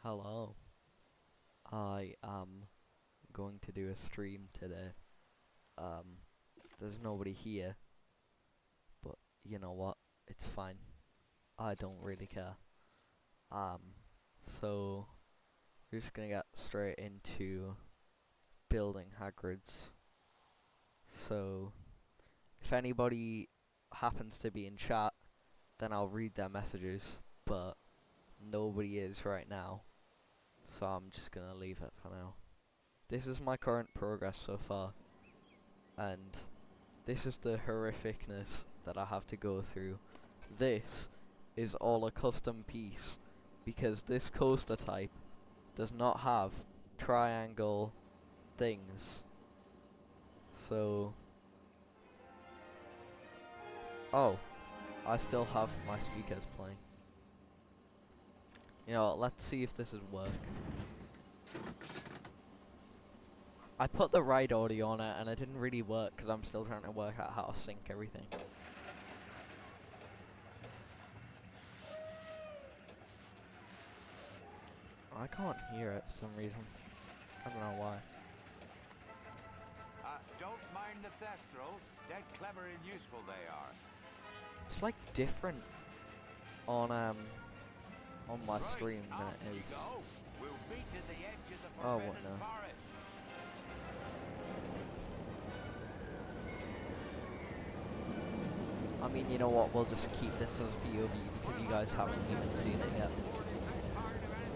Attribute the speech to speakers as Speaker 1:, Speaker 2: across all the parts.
Speaker 1: Hello. I am going to do a stream today. Um, there's nobody here, but you know what? It's fine. I don't really care. So we're just gonna get straight into building Hagrids. So if anybody happens to be in chat, then I'll read their messages, but nobody is right now. So I'm just gonna leave it for now. This is my current progress so far, and this is the horrificness that I have to go through. This is all a custom piece, because this coaster type does not have triangle things. So... oh, I still have my speakers playing. You know what, let's see if this would work. I put the right audio on it and it didn't really work because I'm still trying to work out how to sync everything. I can't hear it for some reason. I don't know why.
Speaker 2: Don't mind the thestrals. Dead clever and useful they are.
Speaker 1: It's like different on my stream than it is.
Speaker 2: We'll meet at the edge of the
Speaker 1: Oh,
Speaker 2: forbidden
Speaker 1: what now?
Speaker 2: forest.
Speaker 1: I mean, you know what? We'll just keep this as POV because you guys haven't even seen it yet.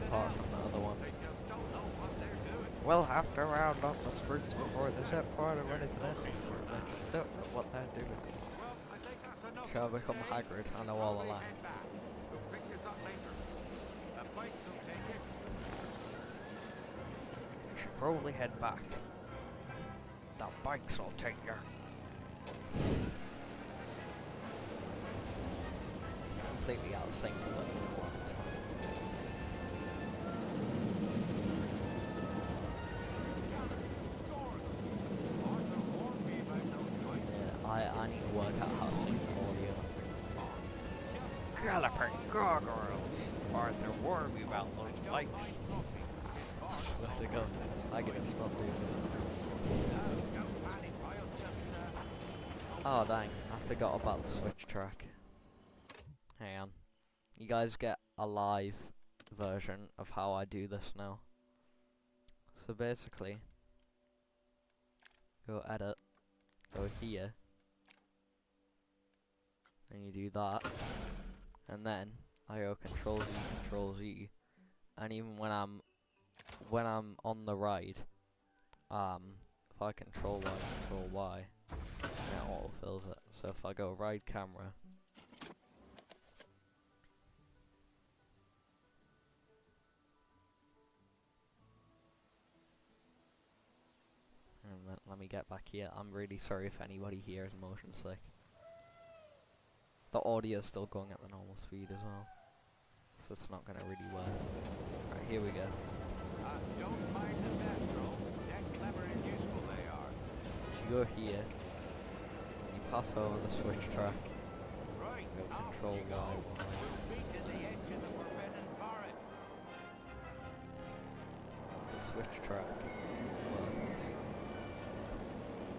Speaker 1: Apart from the other one.
Speaker 2: They just don't know what they're doing.
Speaker 1: We'll have to round up the streets before they set fire to anything else. They just don't know what they're doing.
Speaker 2: Well, I think that's enough.
Speaker 1: Shall I become Hagrid? I know all the
Speaker 2: Probably head
Speaker 1: lines.
Speaker 2: back. We'll pick this up later. The bikes will take it.
Speaker 1: You should probably head back. The bikes will take you. It's completely out of sync with what you want.
Speaker 2: Arthur warned me about those bikes.
Speaker 1: Yeah, I need to work out how to sync the audio.
Speaker 2: Just
Speaker 1: Galloping gargoyles! Arthur warned me about those bikes. I swear to God, I gotta stop doing this.
Speaker 2: don't panic. I'll just
Speaker 1: Oh dang, I forgot about the switch track. Hang on. You guys get a live version of how I do this now. So basically, go edit, go here, and you do that, and then I go Control Z, and even when I'm on the ride, if I Control Y, then it auto-fills it. So if I go ride camera, and let me get back here. I'm really sorry if anybody here is motion sick. The audio is still going at the normal speed as well, so it's not gonna really work. Right, here we go.
Speaker 2: don't mind the thestrals. Dead clever and useful they are.
Speaker 1: So you go here, you pass over the switch track,
Speaker 2: Right.
Speaker 1: go
Speaker 2: off
Speaker 1: Control
Speaker 2: you
Speaker 1: Y.
Speaker 2: go. We'll meet at the edge of the forbidden forest.
Speaker 1: The switch track works.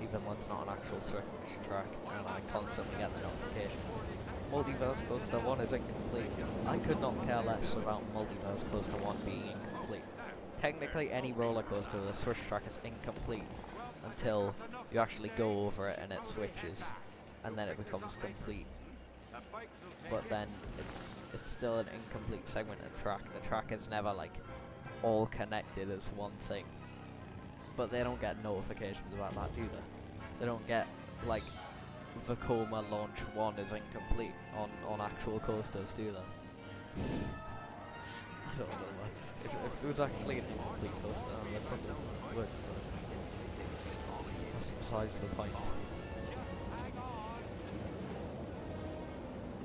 Speaker 1: Even though it's not an actual switch track, and I constantly get the notifications. Multiverse Coaster 1 is incomplete. I could not care less about Multiverse Coaster 1 being incomplete. Technically, any roller coaster with a switch track is incomplete until you actually go over it and it switches, and then it becomes complete.
Speaker 2: The bikes will take
Speaker 1: But
Speaker 2: it.
Speaker 1: then it's still an incomplete segment of track. The track is never like all connected as one thing. But they don't get notifications about that, do they? They don't get like Vekoma Launch 1 is incomplete on actual coasters, do they? I don't know. Man. If there was actually an incomplete coaster, then they probably would. But that's besides the point.
Speaker 2: Just hang on.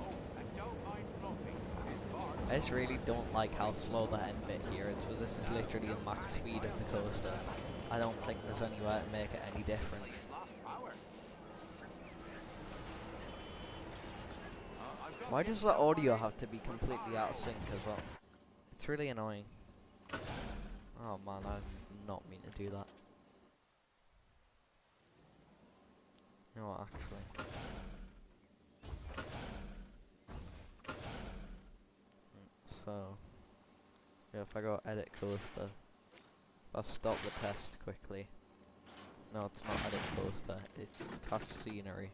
Speaker 2: Oh, and don't mind floating. His barge.
Speaker 1: I just really don't like how slow the end bit here is, but this is literally the max speed of the coaster. I don't think there's any way to make it any different.
Speaker 2: Lost power.
Speaker 1: Why does the audio have to be completely out of sync as well? It's really annoying. Oh man, I did not mean to do that. You know what, actually. So, yeah, if I go edit coaster, I'll stop the test quickly. No, it's not edit coaster, it's touch scenery.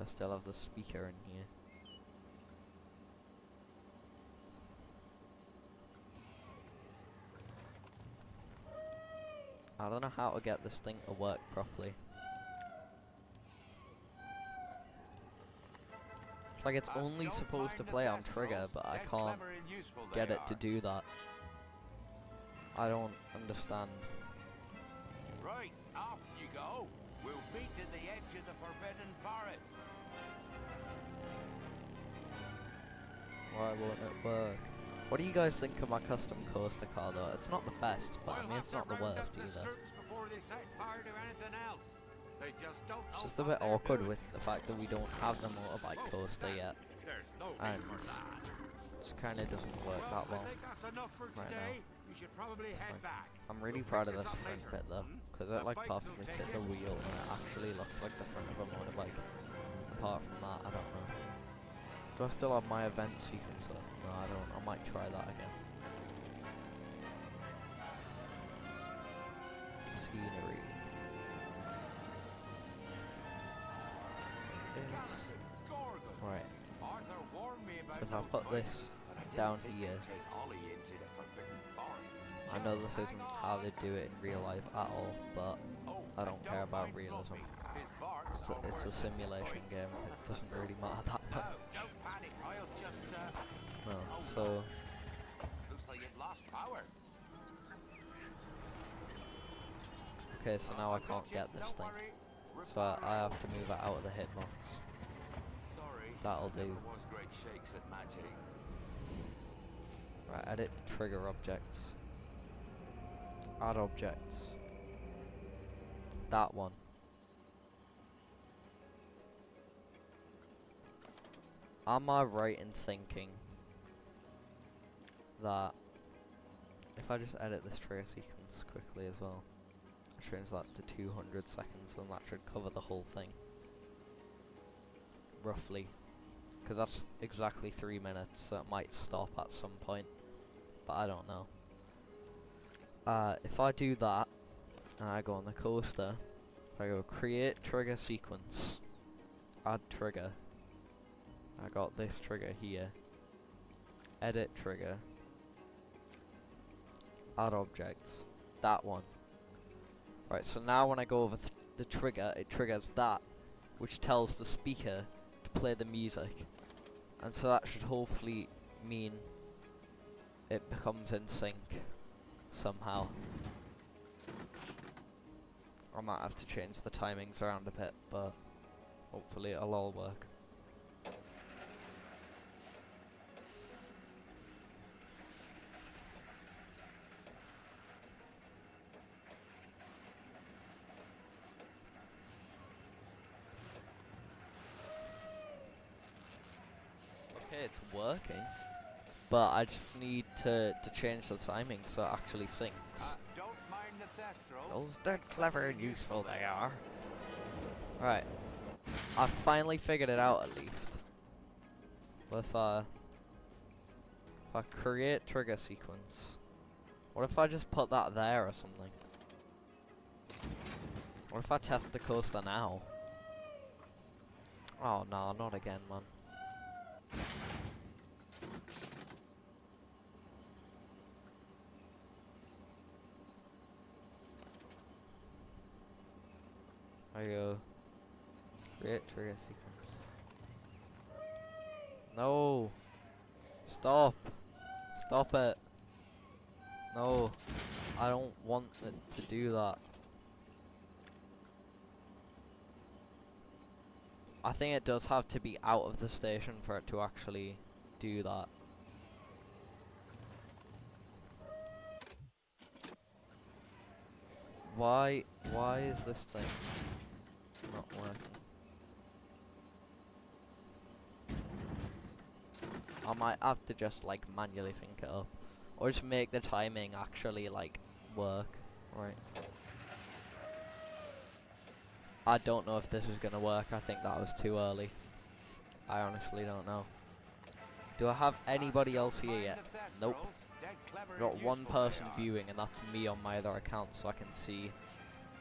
Speaker 1: I still have the speaker in here. I don't know how to get this thing to work properly. It's like it's only supposed to play on trigger, but I can't get it to do that. I don't understand.
Speaker 2: Right, off you go. We'll meet at the edge of the Forbidden Forest.
Speaker 1: Why won't it work? What do you guys think of my custom coaster car though? It's not the best, but I mean it's not the worst either.
Speaker 2: Before they set fire to anything else. They just don't
Speaker 1: It's
Speaker 2: know
Speaker 1: just a
Speaker 2: what
Speaker 1: bit
Speaker 2: they're
Speaker 1: awkward
Speaker 2: doing.
Speaker 1: with the fact that we don't have the motorbike coaster yet.
Speaker 2: There's no
Speaker 1: And
Speaker 2: need for that.
Speaker 1: it just kinda doesn't work that well.
Speaker 2: I think that's enough for
Speaker 1: right
Speaker 2: today. You should probably head
Speaker 1: Like,
Speaker 2: back.
Speaker 1: I'm really
Speaker 2: We'll
Speaker 1: proud
Speaker 2: pick
Speaker 1: of
Speaker 2: this
Speaker 1: this
Speaker 2: up
Speaker 1: front
Speaker 2: later.
Speaker 1: bit though, because it
Speaker 2: The
Speaker 1: like
Speaker 2: bikes will
Speaker 1: perfectly
Speaker 2: take
Speaker 1: fit the
Speaker 2: you.
Speaker 1: wheel and it actually looks like the front of a motorbike. Apart from that, I don't know. Do I still have my event sequencer? No, I don't. I might try that again. Scenery. Right.
Speaker 2: Arthur warned me about
Speaker 1: So if I
Speaker 2: those
Speaker 1: put
Speaker 2: bikes,
Speaker 1: this
Speaker 2: but I didn't
Speaker 1: down
Speaker 2: think
Speaker 1: here,
Speaker 2: they'd take Ollie into the Forbidden Forest.
Speaker 1: I know
Speaker 2: Just
Speaker 1: this
Speaker 2: hang
Speaker 1: isn't
Speaker 2: on.
Speaker 1: how they do it in real life at all, but
Speaker 2: Oh,
Speaker 1: I don't care about
Speaker 2: mind
Speaker 1: realism.
Speaker 2: Fluffy. His barks
Speaker 1: It's
Speaker 2: are
Speaker 1: a
Speaker 2: worse than
Speaker 1: simulation
Speaker 2: bites.
Speaker 1: game. It doesn't really matter that
Speaker 2: No,
Speaker 1: much.
Speaker 2: don't panic. I'll just
Speaker 1: No.
Speaker 2: oh,
Speaker 1: So
Speaker 2: looks like you've lost power.
Speaker 1: okay, so now I can't get this thing. So I have to move it out of the hitbox.
Speaker 2: Sorry.
Speaker 1: That'll do.
Speaker 2: Never was great shakes at magic.
Speaker 1: Right, edit trigger objects. Add objects. That one. Am I right in thinking that if I just edit this trigger sequence quickly as well, change that to 200 seconds, and that should cover the whole thing. Roughly. Because that's exactly 3 minutes, so it might stop at some point. But I don't know. If I do that, and I go on the coaster, if I go create trigger sequence, add trigger, I got this trigger here, edit trigger, add objects, that one. Right, so now when I go over the trigger, it triggers that, which tells the speaker to play the music. And so that should hopefully mean it becomes in sync somehow. I might have to change the timings around a bit, but hopefully it'll all work. Okay, it's working, but I just need to change the timing so it actually syncs.
Speaker 2: Don't mind the Thestrals.
Speaker 1: Those dead clever and useful they are. Right, I finally figured it out at least. If I create trigger sequence, what if I just put that there or something? What if I test the coaster now? Oh no, not again, man. There you go. Create trigger sequence. No! Stop! Stop it! No! I don't want it to do that. I think it does have to be out of the station for it to actually do that. Why is this thing not working? I might have to just like manually sync it up, or just make the timing actually like work. Right. I don't know if this is gonna work. I think that was too early. I honestly don't know. Do I have anybody else here yet? Nope. Got one person viewing, and that's me on my other account, so I can see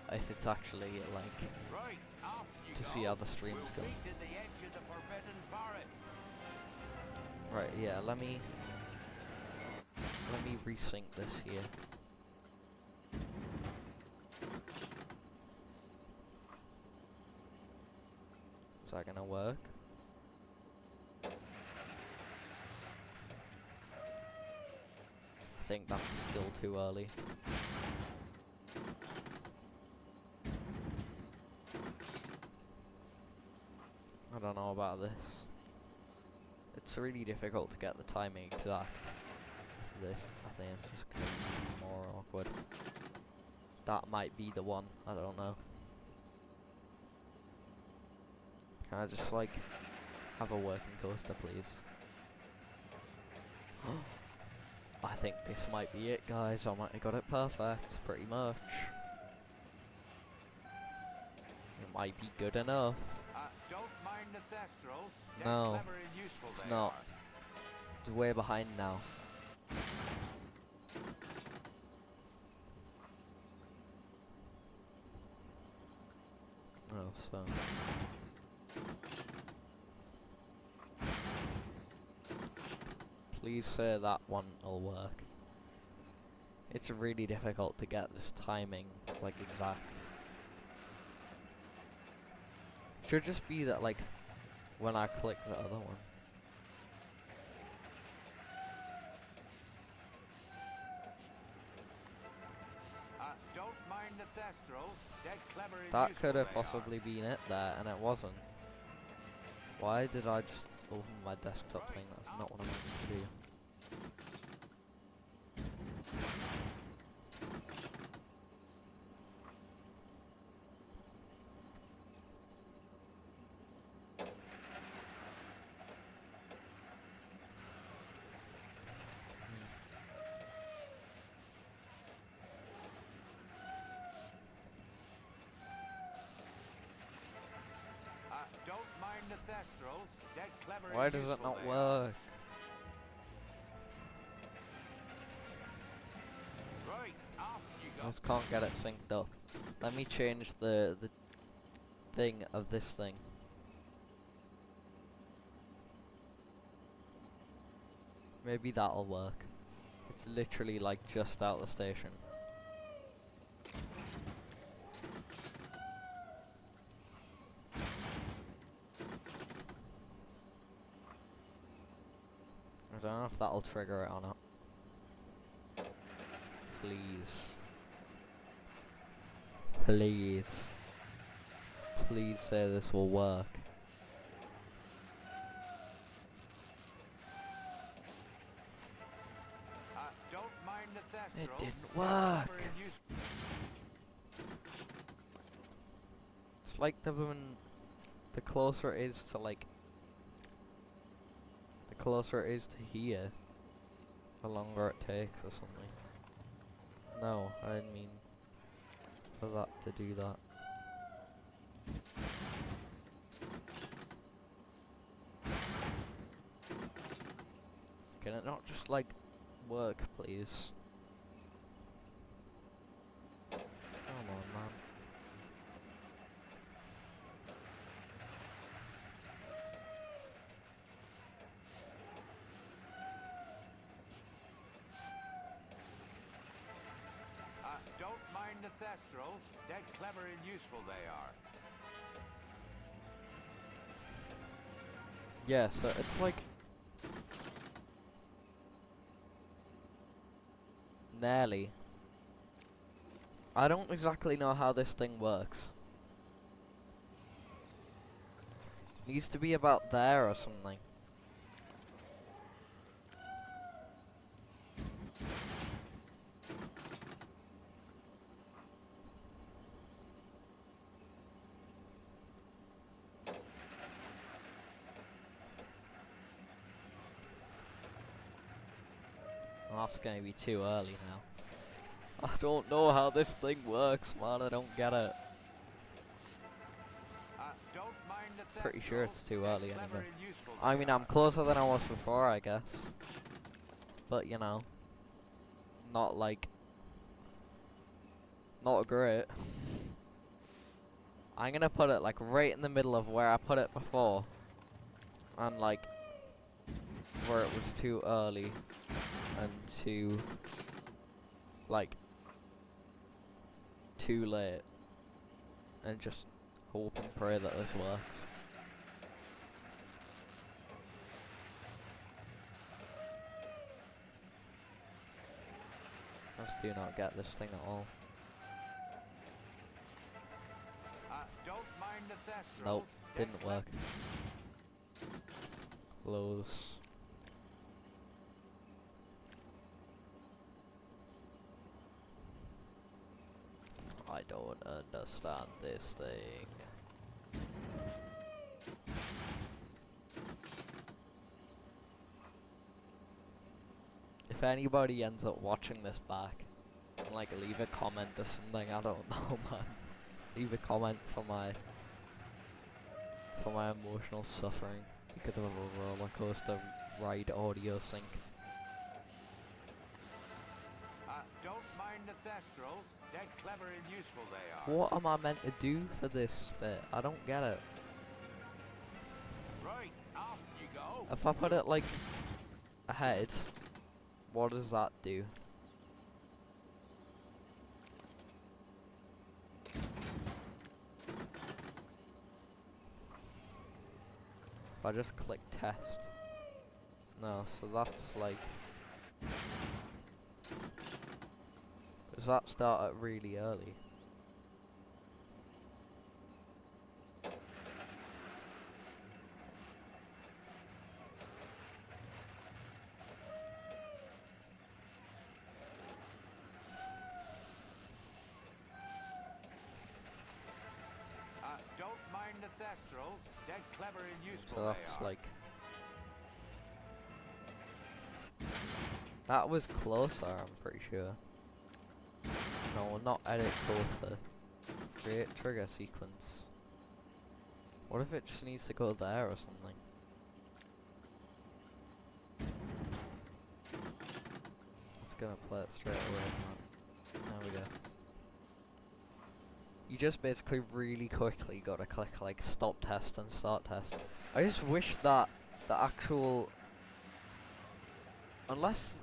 Speaker 1: if it's actually like to see how the streams go. Right, yeah, let me resync this here. Is that gonna work? I think that's still too early. I don't know about this. It's really difficult to get the timing exact. This, I think it's just gonna be more awkward. That might be the one, I don't know. Can I just like have a working coaster, please? I think this might be it, guys. I might have got it perfect, pretty much. It might be good enough.
Speaker 2: Don't mind the thestrals.
Speaker 1: No, it's not. It's way behind now. Oh, so. Please say that one will work. It's really difficult to get this timing, like, exact. Should just be that, like, when I click the other one.
Speaker 2: Don't mind the thestrals. Dead clever and
Speaker 1: That
Speaker 2: useful
Speaker 1: could have
Speaker 2: they
Speaker 1: possibly been it there, and it wasn't. Why did I just open my desktop thing? That's not what I meant to do.
Speaker 2: Don't mind the thestrals. Dead clever
Speaker 1: Why
Speaker 2: and
Speaker 1: does it
Speaker 2: useful
Speaker 1: not
Speaker 2: they are.
Speaker 1: work?
Speaker 2: Right, off you
Speaker 1: I
Speaker 2: go.
Speaker 1: just can't get it synced up. Let me change the thing of this thing. Maybe that'll work. It's literally like just out the station. I don't know if that'll trigger it or not. Please. Please. Please say this will work.
Speaker 2: Don't mind the thestrals.
Speaker 1: It didn't
Speaker 2: Dead
Speaker 1: work.
Speaker 2: clever and useful.
Speaker 1: It's like the closer it is to like, the closer it is to here, the longer it takes or something. No, I didn't mean for that to do that. Can it not just like work, please? Come on, man.
Speaker 2: Don't mind the thestrals. Dead clever and useful they are.
Speaker 1: Yeah, so it's like nearly. I don't exactly know how this thing works. Needs to be about there or something. That's gonna be too early now. I don't know how this thing works, man. I don't get it.
Speaker 2: Don't mind the
Speaker 1: Pretty sure it's too early
Speaker 2: Clever
Speaker 1: anyway.
Speaker 2: and useful
Speaker 1: I
Speaker 2: they
Speaker 1: mean,
Speaker 2: are.
Speaker 1: I'm closer than I was before, I guess. But, you know, not like, not great. I'm gonna put it like right in the middle of where I put it before. And like, where it was too early and too, like, too late. And just hope and pray that this works. I just do not get this thing at all.
Speaker 2: Don't mind the thestrals.
Speaker 1: Nope,
Speaker 2: They're
Speaker 1: didn't work. Close. I don't understand this thing. If anybody ends up watching this back, like leave a comment or something, I don't know, man. Leave a comment for my emotional suffering because of a roller coaster ride audio sync.
Speaker 2: Don't mind the thestrals. They're clever and useful they are.
Speaker 1: What am I meant to do for this bit? I don't get it.
Speaker 2: Right, off you go.
Speaker 1: If I put it like ahead, what does that do? If I just click test. No, so that's like, does that start at really early?
Speaker 2: Don't mind the thestrals. They're clever and useful
Speaker 1: So
Speaker 2: they
Speaker 1: that's
Speaker 2: are.
Speaker 1: like, that was closer, I'm pretty sure. No, not edit closer. Create trigger sequence. What if it just needs to go there or something? It's gonna play it straight away. There we go. You just basically really quickly gotta click like stop test and start test. I just wish that the actual, unless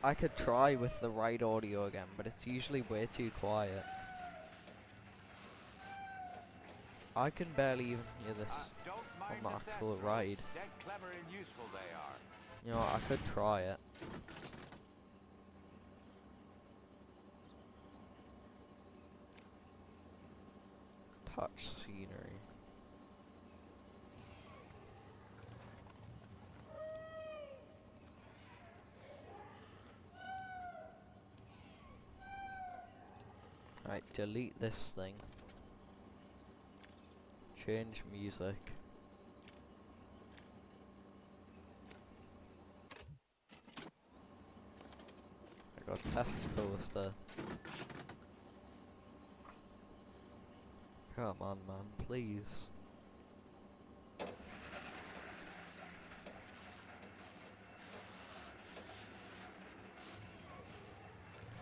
Speaker 1: I could try with the right audio again, but it's usually way too quiet. I can barely even hear this
Speaker 2: Don't
Speaker 1: on
Speaker 2: mind
Speaker 1: the
Speaker 2: the
Speaker 1: actual
Speaker 2: thestrals.
Speaker 1: ride.
Speaker 2: They're clever and useful they are.
Speaker 1: You know what, I could try it. Touch scenery. Right, delete this thing. Change music. I got test coaster. Come on, man, please.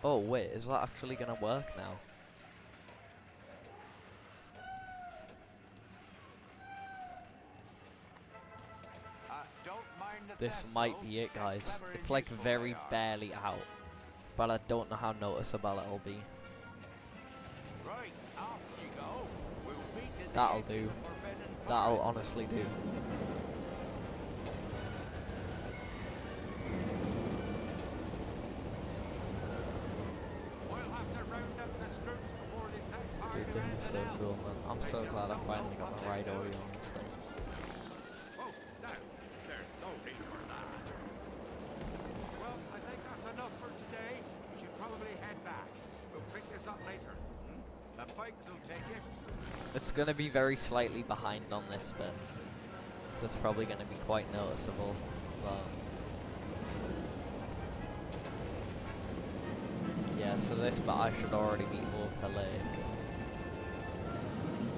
Speaker 1: Oh wait, is that actually gonna work now?
Speaker 2: Don't mind the
Speaker 1: This might
Speaker 2: thestrals.
Speaker 1: be it,
Speaker 2: They're
Speaker 1: guys.
Speaker 2: clever and
Speaker 1: It's like
Speaker 2: useful
Speaker 1: very
Speaker 2: they are.
Speaker 1: barely out, but I don't know how noticeable it'll be.
Speaker 2: Right, off you go. We'll meet at the
Speaker 1: That'll
Speaker 2: edge of
Speaker 1: do.
Speaker 2: the forbidden
Speaker 1: That'll
Speaker 2: forest.
Speaker 1: honestly do.
Speaker 2: We'll have to round up the scoops before they set fire
Speaker 1: Dude,
Speaker 2: to
Speaker 1: this is so
Speaker 2: anything
Speaker 1: cool,
Speaker 2: else.
Speaker 1: man. I'm
Speaker 2: They
Speaker 1: so
Speaker 2: just
Speaker 1: glad I
Speaker 2: don't
Speaker 1: finally
Speaker 2: know
Speaker 1: got
Speaker 2: what
Speaker 1: the
Speaker 2: they're
Speaker 1: right audio
Speaker 2: doing.
Speaker 1: on this thing.
Speaker 2: Oh, no, there's no need for that. Well, I think that's enough for today. We should probably head back. We'll pick this up later. The bikes will take it.
Speaker 1: It's gonna be very slightly behind on this bit, so it's probably gonna be quite noticeable. But this bit I should already be overlaid.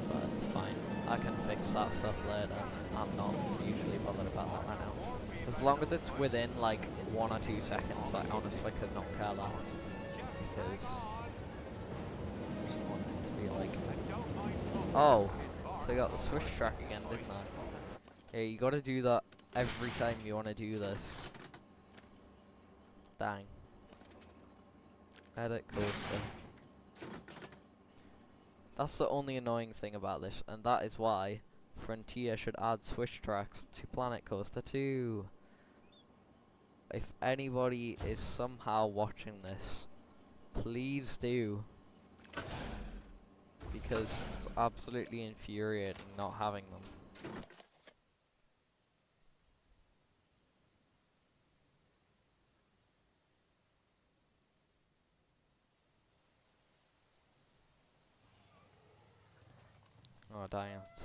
Speaker 1: But it's fine. I can fix that stuff later. I'm not usually bothered about that right now. As long as it's within like 1 or 2 seconds, I honestly could not care less. Because I just want it to be like, oh, forgot the switch track again, didn't I? Yeah, you gotta do that every time you wanna do this. Dang. Edit coaster. That's the only annoying thing about this, and that is why Frontier should add switch tracks to Planet Coaster 2. If anybody is somehow watching this, please do. Because it's absolutely infuriating not having them. Oh, dang it.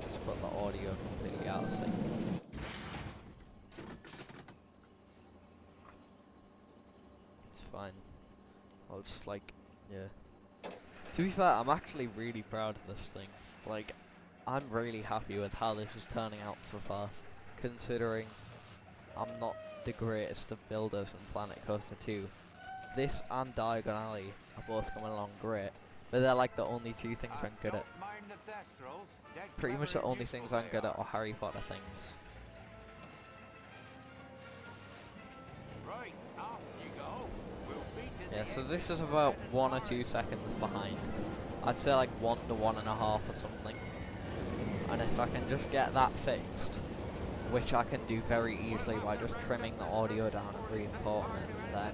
Speaker 1: Just put the audio completely out of sync. It's fine. I'll just like, yeah. To be fair, I'm actually really proud of this thing. Like, I'm really happy with how this is turning out so far, considering I'm not the greatest of builders in Planet Coaster 2. This and Diagon Alley are both coming along great, but they're like the only 2 things I'm good at. Pretty much the only things I'm good at are Harry Potter things.
Speaker 2: Right, off you go. We'll beat the
Speaker 1: Yeah, so this is about 1 or 2 seconds behind. I'd say like 1 to 1.5 or something. And if I can just get that fixed, which I can do very easily by just trimming the audio down and re-importing it, then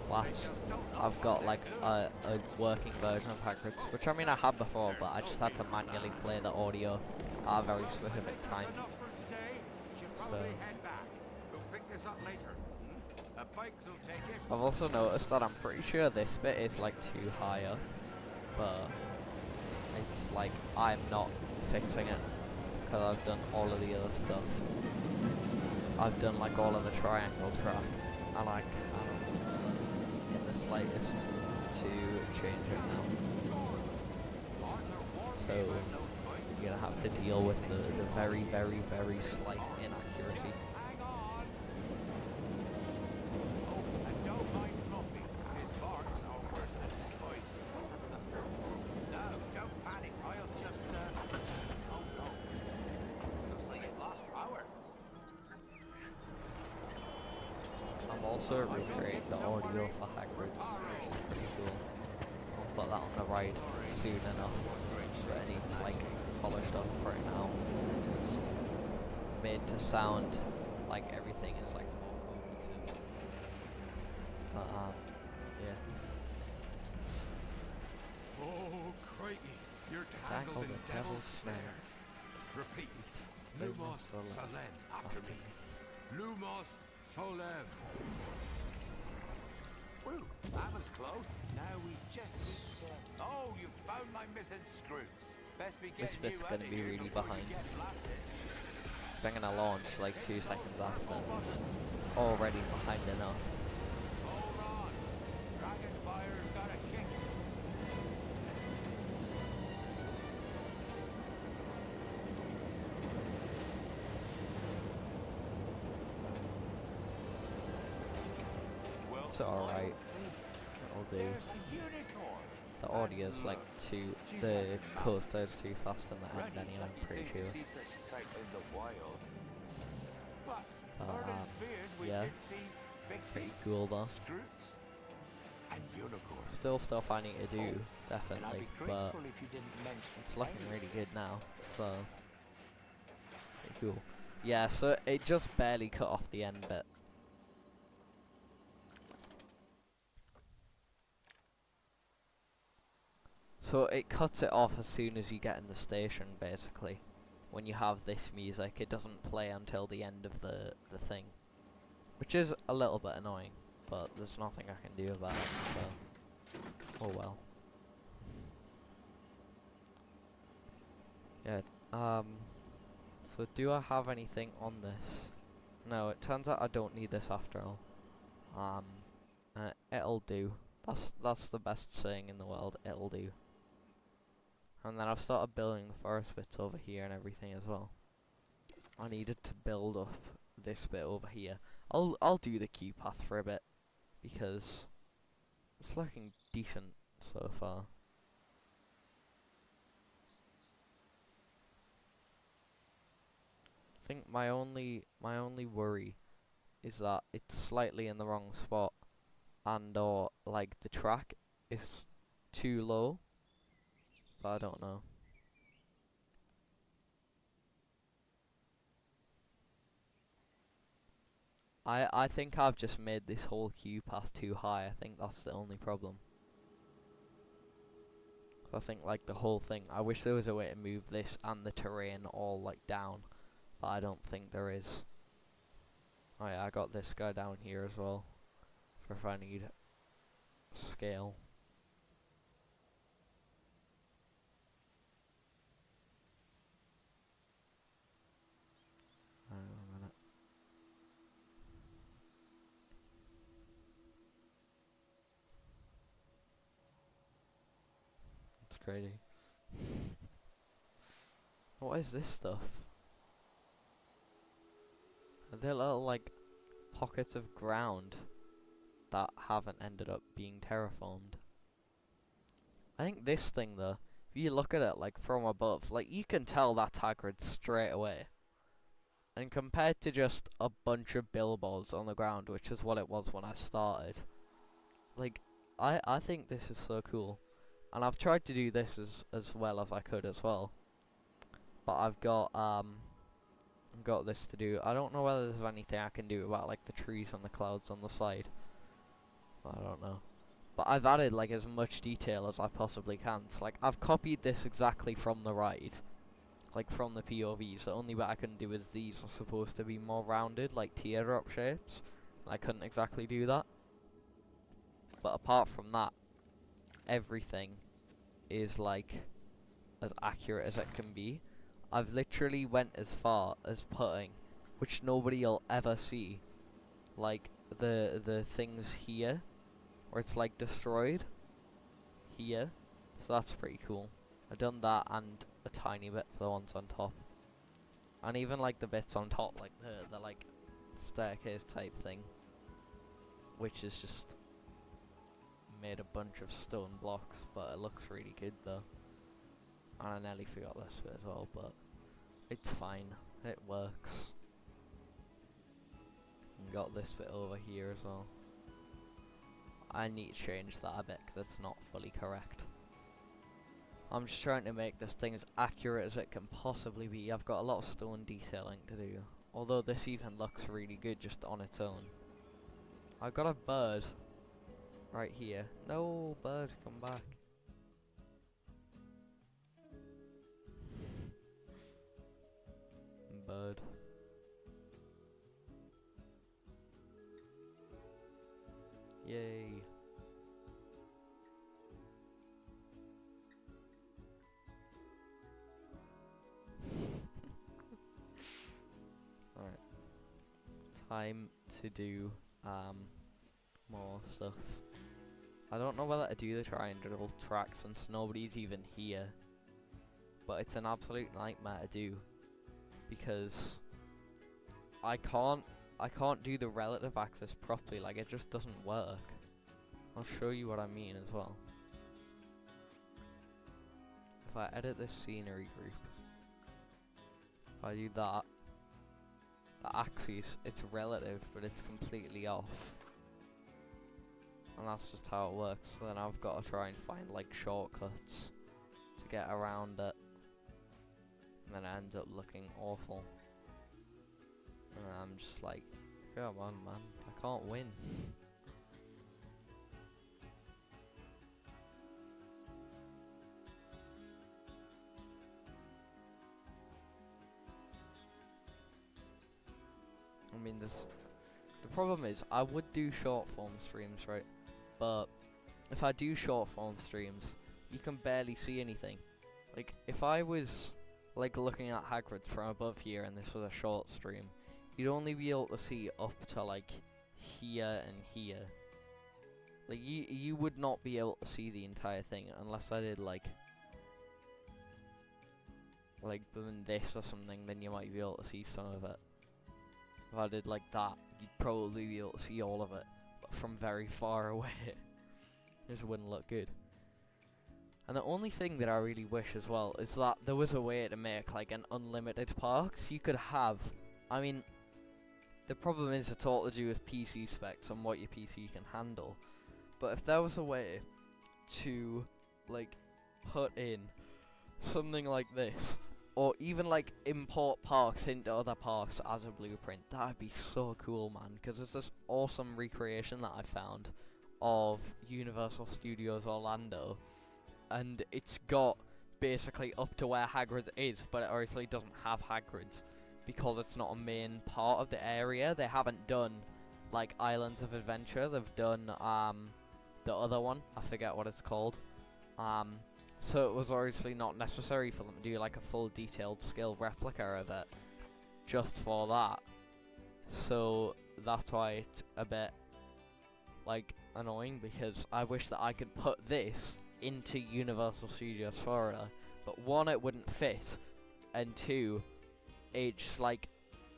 Speaker 1: class. I've got like a working version of Hagrids, which I mean I had before, but I just had to manually play the audio at a very specific time. So I've also noticed that I'm pretty sure this bit is like too higher, but it's like I'm not fixing it because I've done all of the other stuff. I've done like all of the triangle track, and I cannot in the slightest to change it now. So you're gonna have to deal with the very, very, very slight inaccuracy. I'm also recreating the audio for Hagrids, which is pretty cool. I'll put that on the ride soon enough, but it needs like polished up right now. Just made to sound like everything is like more cohesive. But yeah.
Speaker 2: Oh, crikey, you're tangled in devil's snare. Repeat. Lumos Solem after me. Lumos Solem. Woo, that was close. Now we just need to... Oh, you found my missing screws. Best be
Speaker 1: This
Speaker 2: getting
Speaker 1: bit's
Speaker 2: you
Speaker 1: gonna
Speaker 2: out of
Speaker 1: be
Speaker 2: here
Speaker 1: really
Speaker 2: before
Speaker 1: behind.
Speaker 2: you get blasted.
Speaker 1: I'm gonna launch like 2 seconds after. It's already behind enough.
Speaker 2: Hold on. Dragon Fire's got a kick. Well,
Speaker 1: It's alright. It'll do.
Speaker 2: there's a unicorn.
Speaker 1: The audio's like the coaster's too fast in the end anyway, I'm pretty sure.
Speaker 2: See such a sight in the wild. But
Speaker 1: Um,
Speaker 2: we
Speaker 1: yeah.
Speaker 2: did see Pixie,
Speaker 1: Pretty cool though.
Speaker 2: Scroots, and unicorns.
Speaker 1: Still stuff I need to do,
Speaker 2: And I'd
Speaker 1: definitely,
Speaker 2: be
Speaker 1: but
Speaker 2: grateful if you didn't mention
Speaker 1: it's looking really good
Speaker 2: aliens.
Speaker 1: now, so pretty cool. Yeah, so it just barely cut off the end bit. So it cuts it off as soon as you get in the station, basically. When you have this music, it doesn't play until the end of the thing. Which is a little bit annoying, but there's nothing I can do about it, so... Oh well. Yeah, so do I have anything on this? No, it turns out I don't need this after all. Um, it'll do. That's the best saying in the world. It'll do. And then I've started building the forest bits over here and everything as well. I needed to build up this bit over here. I'll do the queue path for a bit because it's looking decent so far. I think my only worry is that it's slightly in the wrong spot and or like the track is too low, but I don't know. I think I've just made this whole queue path too high. I think that's the only problem. So I think like the whole thing, I wish there was a way to move this and the terrain all like down, but I don't think there is. Oh yeah, I got this guy down here as well, for if I need scale. Hang on a minute. It's crazy. What is this stuff? Are there little like pockets of ground that haven't ended up being terraformed? I think this thing though, if you look at it like from above, like you can tell that's Hagrid straight away. And compared to just a bunch of billboards on the ground, which is what it was when I started, like I think this is so cool. And I've tried to do this as well as I could as well. But I've got this to do. I don't know whether there's anything I can do about like the trees and the clouds on the side. I don't know. But I've added like as much detail as I possibly can. So like I've copied this exactly from the ride. Like from the POVs. The only bit I couldn't do is these are supposed to be more rounded, like teardrop shapes. I couldn't exactly do that. But apart from that, everything is like as accurate as it can be. I've literally went as far as putting, which nobody will ever see, like the things here, where it's like destroyed here. So that's pretty cool. I've done that and a tiny bit for the ones on top, and even like the bits on top, like the like staircase type thing, which is just made a bunch of stone blocks, but it looks really good though. And I nearly forgot this bit as well, but it's fine. It works. And got this bit over here as well. I need to change that a bit because it's not fully correct. I'm just trying to make this thing as accurate as it can possibly be. I've got a lot of stone detailing to do. Although this even looks really good just on its own. I've got a bird right here. No, bird, come back. Bird. Yay. Alright. Time to do more stuff. I don't know whether to do the triangle track since nobody's even here. But it's an absolute nightmare to do. Because I can't do the relative axis properly, like it just doesn't work. I'll show you what I mean as well. If I edit this scenery group, if I do that, the axis, it's relative, but it's completely off. And that's just how it works. So then I've got to try and find like shortcuts to get around it. And then it ends up looking awful. And I'm just like, come on man, I can't win. I mean, the problem is, I would do short form streams, right? But if I do short form streams, you can barely see anything. Like, if I was like looking at Hagrids from above here and this was a short stream, you'd only be able to see up to like here and here. Like, you would not be able to see the entire thing unless I did like doing this or something, then you might be able to see some of it. If I did like that, you'd probably be able to see all of it, but from very far away. It just wouldn't look good. And the only thing that I really wish as well is that there was a way to make like an unlimited park. So you could have, I mean, the problem is it's all to do with PC specs and what your PC can handle. But if there was a way to like put in something like this, or even like import parks into other parks as a blueprint, that'd be so cool, man. Because there's this awesome recreation that I found of Universal Studios Orlando, and it's got basically up to where Hagrid is, but it obviously doesn't have Hagrid's because it's not a main part of the area. They haven't done like Islands of Adventure. They've done the other one, I forget what it's called. So it was obviously not necessary for them to do like a full detailed scale replica of it just for that. So that's why it's a bit like annoying, because I wish that I could put this into Universal Studios Florida, but one, it wouldn't fit, and two, it's like,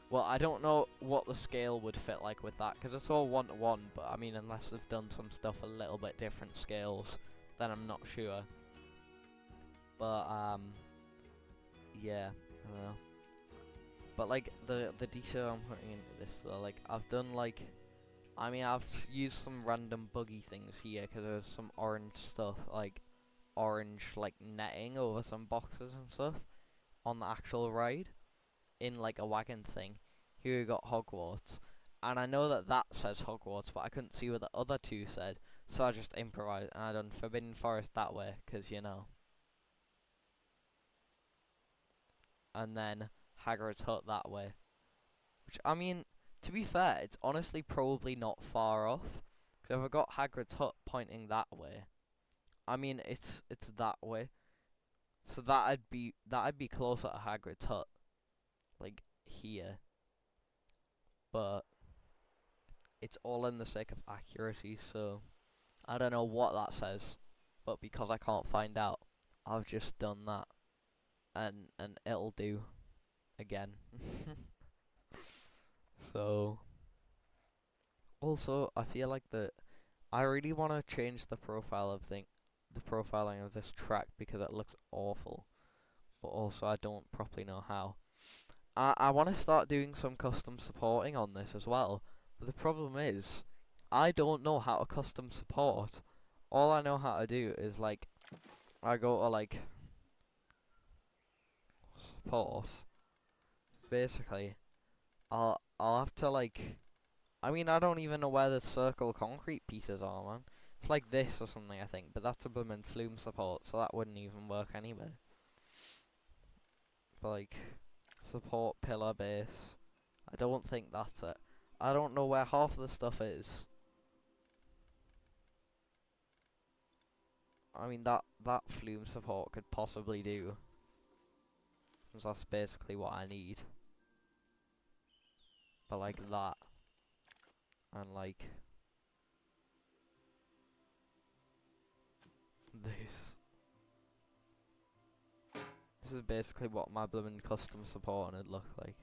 Speaker 1: well, I don't know what the scale would fit like with that, because it's all 1:1, but I mean, unless they've done some stuff a little bit different scales, then I'm not sure. But yeah, I don't know. But like the detail I'm putting into this though, like I've done like, I mean, I've used some random buggy things here because there's some orange stuff, like orange like netting over some boxes and stuff on the actual ride in like a wagon thing. Here we got Hogwarts, and I know that that says Hogwarts, but I couldn't see what the other two said, so I just improvised and I done Forbidden Forest that way, because you know. And then Hagrid's hut that way, which, I mean, to be fair, it's honestly probably not far off, because if I got Hagrid's hut pointing that way, I mean, it's that way, so that'd be closer to Hagrid's hut, like here. But it's all in the sake of accuracy, so I don't know what that says, but because I can't find out, I've just done that, and it'll do again. So also, I feel like I really want to change the profiling of this track, because it looks awful, but also I don't properly know how. I want to start doing some custom supporting on this as well, but the problem is I don't know how to custom support. All I know how to do is like, I go to like support, basically I'll have to like, I mean, I don't even know where the circle concrete pieces are, man. It's like this or something, I think, but that's a bloomin' flume support, so that wouldn't even work anyway. But like, support pillar base, I don't think that's it. I don't know where half of the stuff is. I mean, that flume support could possibly do, because that's basically what I need. But like that, and like this. This is basically what my bloomin' custom support would look like.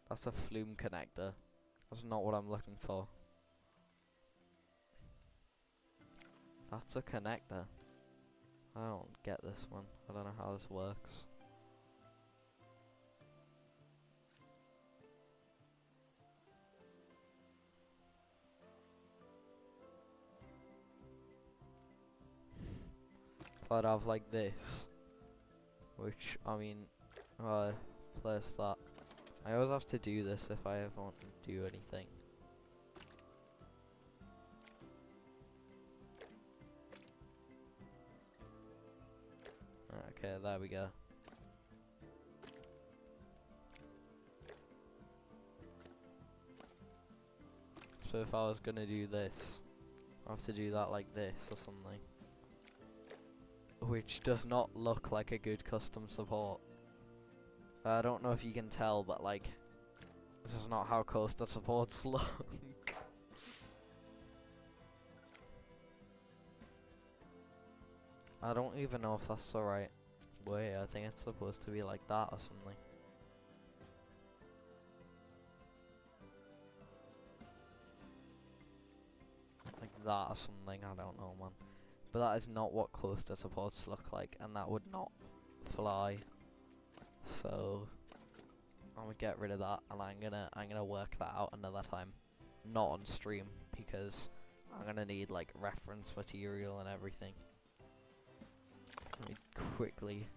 Speaker 1: That's a flume connector. That's not what I'm looking for. That's a connector. I don't get this one. I don't know how this works. I'd have like this, which, I mean, place that. I always have to do this if I ever want to do anything. Okay, there we go. So if I was gonna do this, I have to do that like this or something, which does not look like a good custom support. I don't know if you can tell, but like, this is not how coaster supports look. I don't even know if that's the right way. I think it's supposed to be like that or something. Like that or something, I don't know, man. But that is not what coasters are supposed to look like, and that would not fly. So I'm gonna get rid of that, and I'm gonna work that out another time, not on stream, because I'm gonna need like reference material and everything. Let me quickly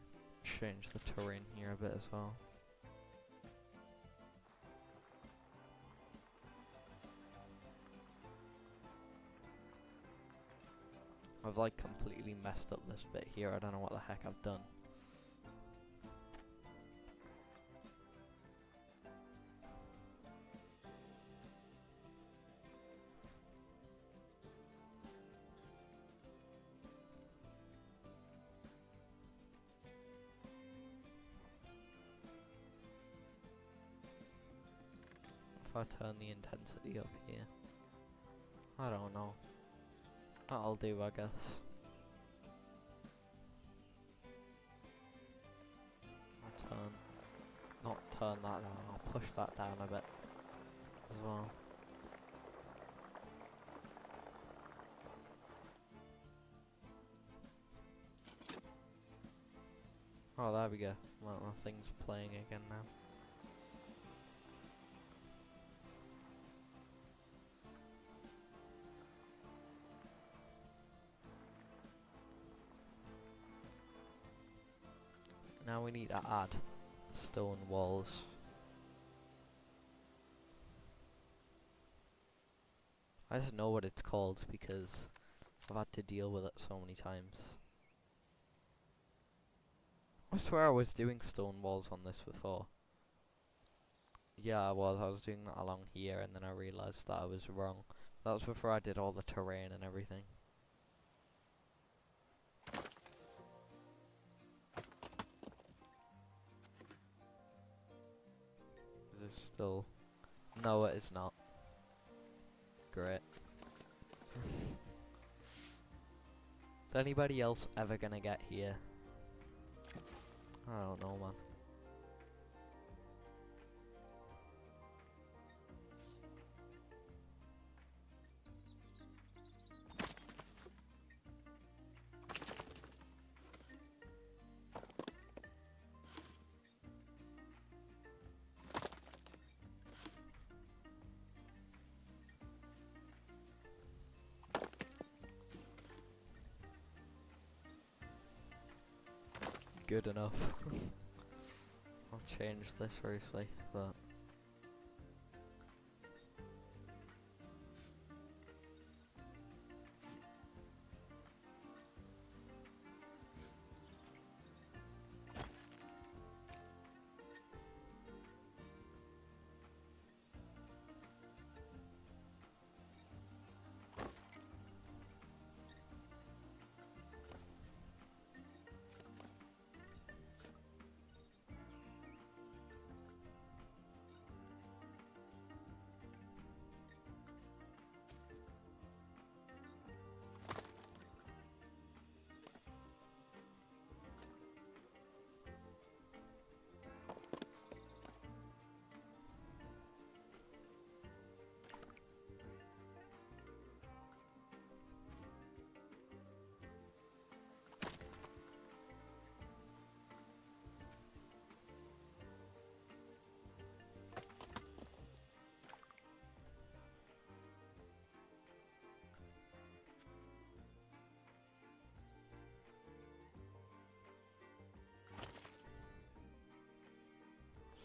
Speaker 1: change the terrain here a bit as well. I've like completely messed up this bit here. I don't know what the heck I've done. If I turn the intensity up here, I don't know. That'll do, I guess. Not turn that down, I'll push that down a bit as well. Oh, there we go. My thing's playing again now. Now we need to add stone walls. I just know what it's called because I've had to deal with it so many times. I swear I was doing stone walls on this before. Yeah, I was doing that along here, and then I realised that I was wrong. That was before I did all the terrain and everything. Is it still... No, it is not. Great. Is anybody else ever gonna get here? I don't know, man. Good enough. I'll change this obviously, but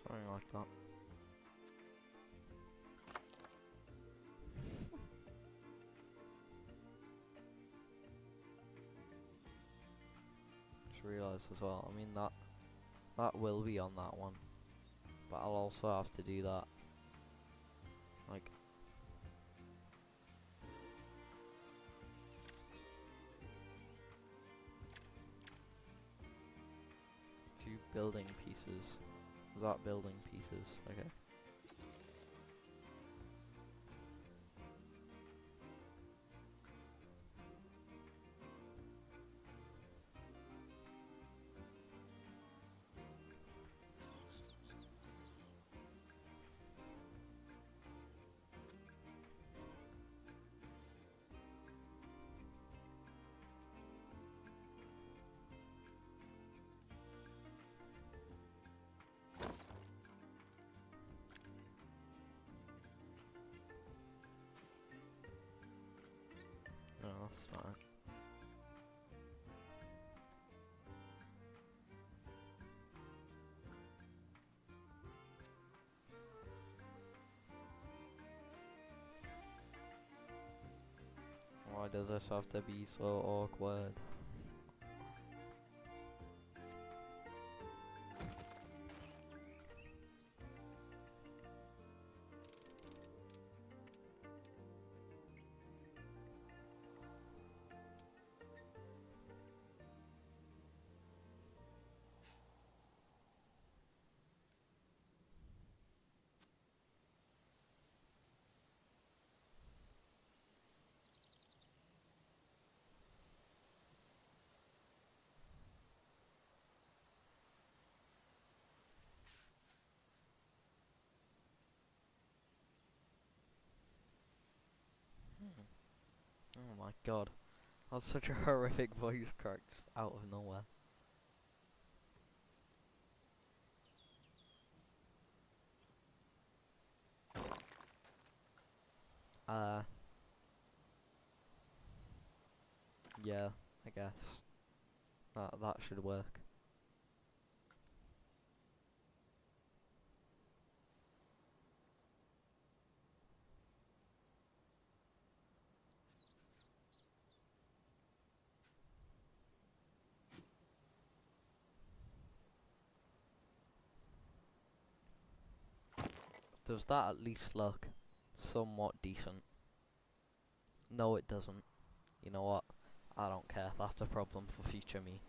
Speaker 1: something like that. Just realised as well, I mean that will be on that one, but I'll also have to do that, like, two building pieces. Is that building pieces? Okay. Smart. Why does this have to be so awkward? Oh my god. That was such a horrific voice crack just out of nowhere. Yeah, I guess. That should work. Does that at least look somewhat decent? No, it doesn't. You know what? I don't care. That's a problem for future me.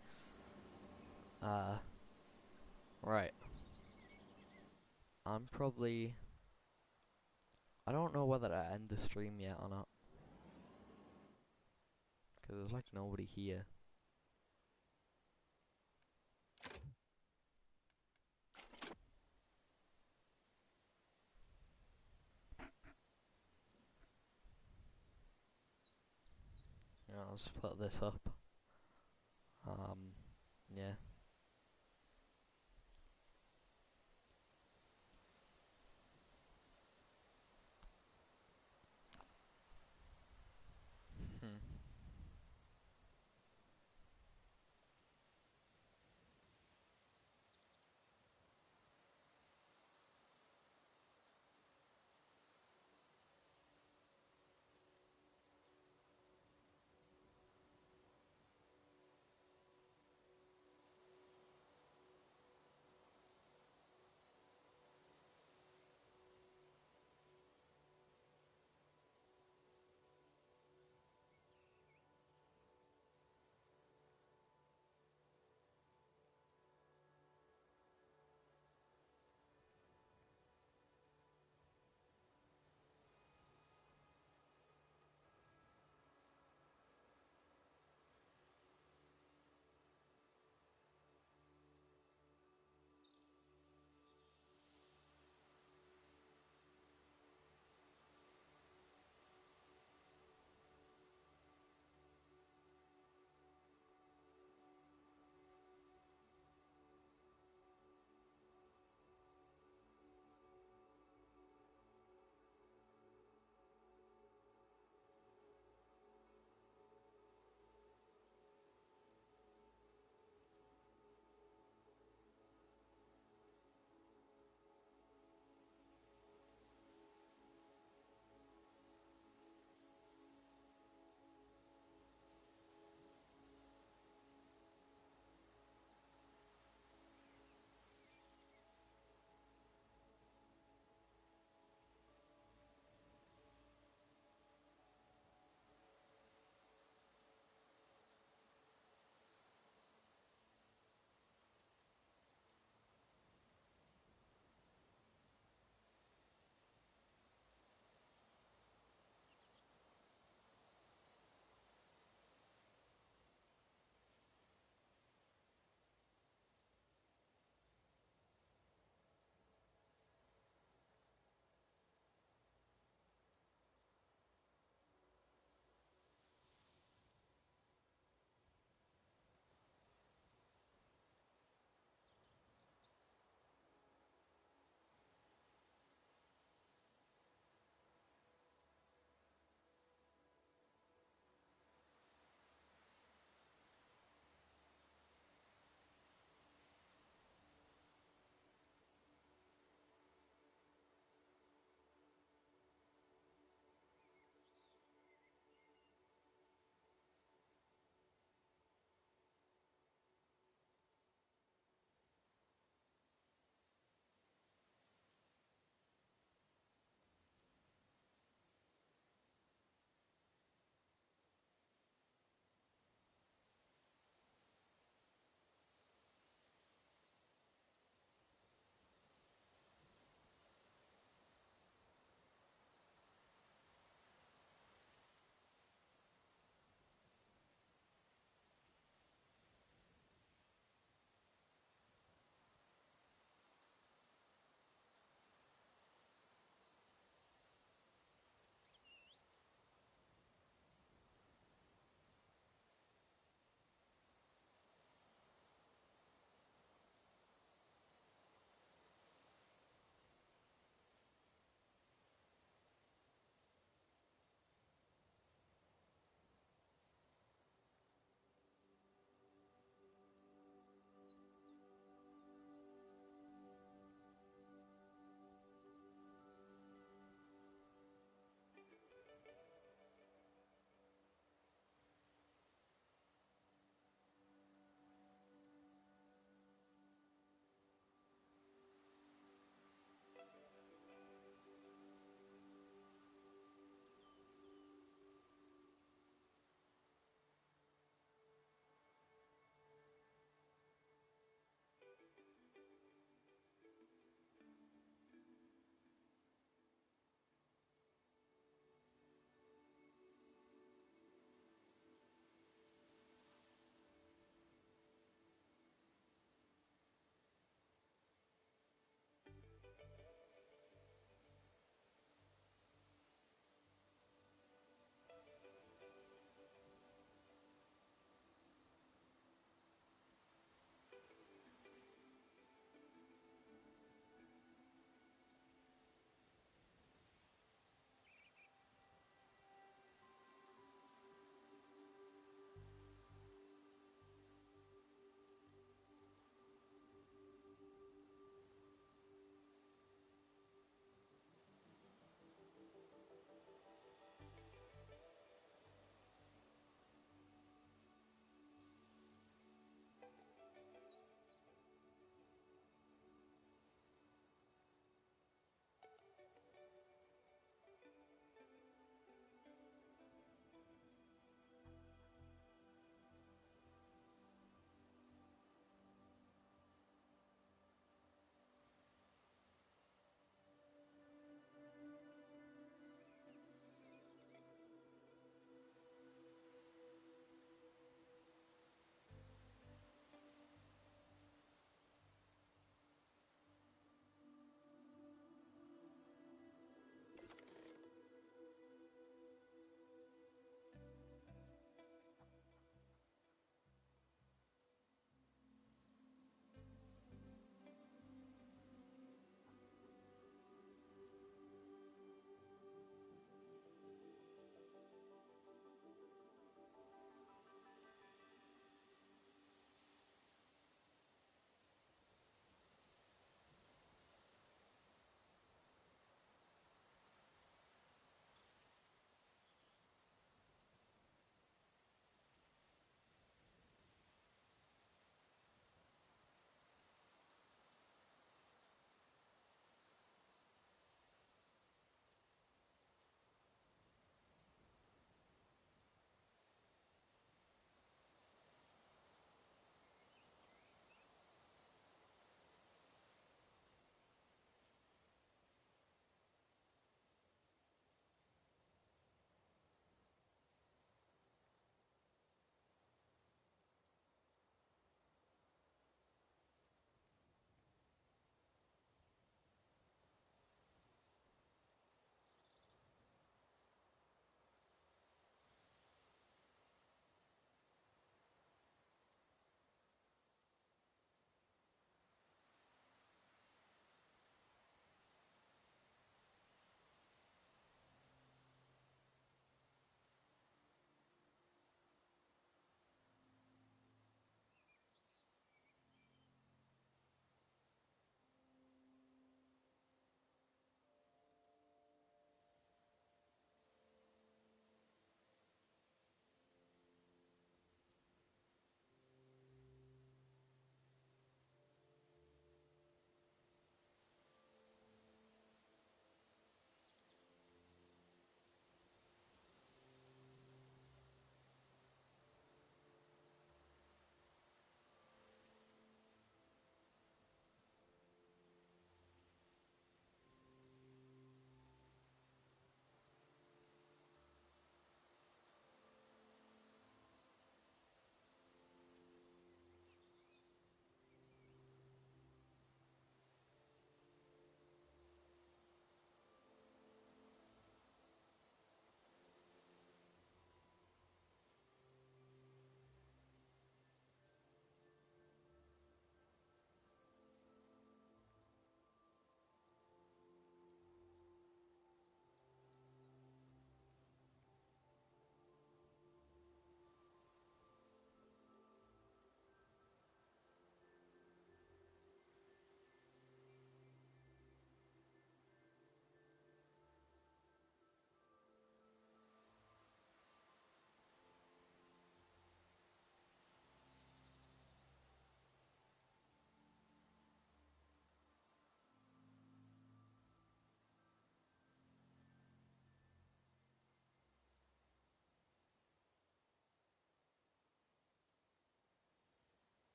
Speaker 1: Right. I'm probably... I don't know whether to end the stream yet or not. Because there's like nobody here. Yeah, let's put this up. Yeah. Hmm.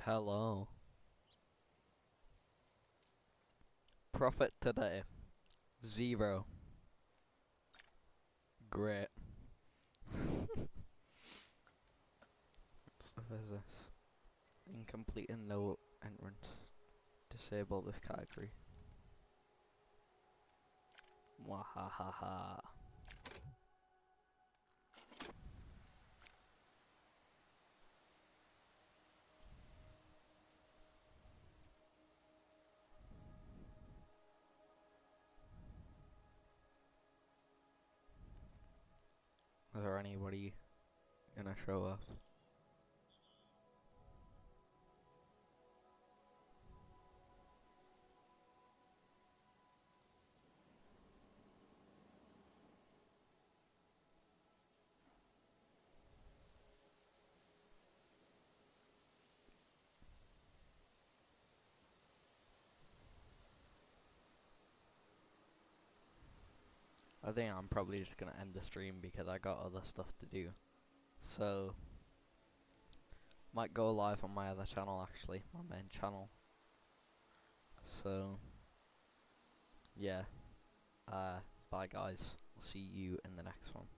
Speaker 1: Hello. Profit today. 0. Great. What stuff is this? Incomplete and no entrance. Disable this category. Wahahaha. Is there anybody gonna show up? I think I'm probably just gonna end the stream because I got other stuff to do. So, might go live on my other channel actually, my main channel. So, yeah. Bye guys. I'll see you in the next one.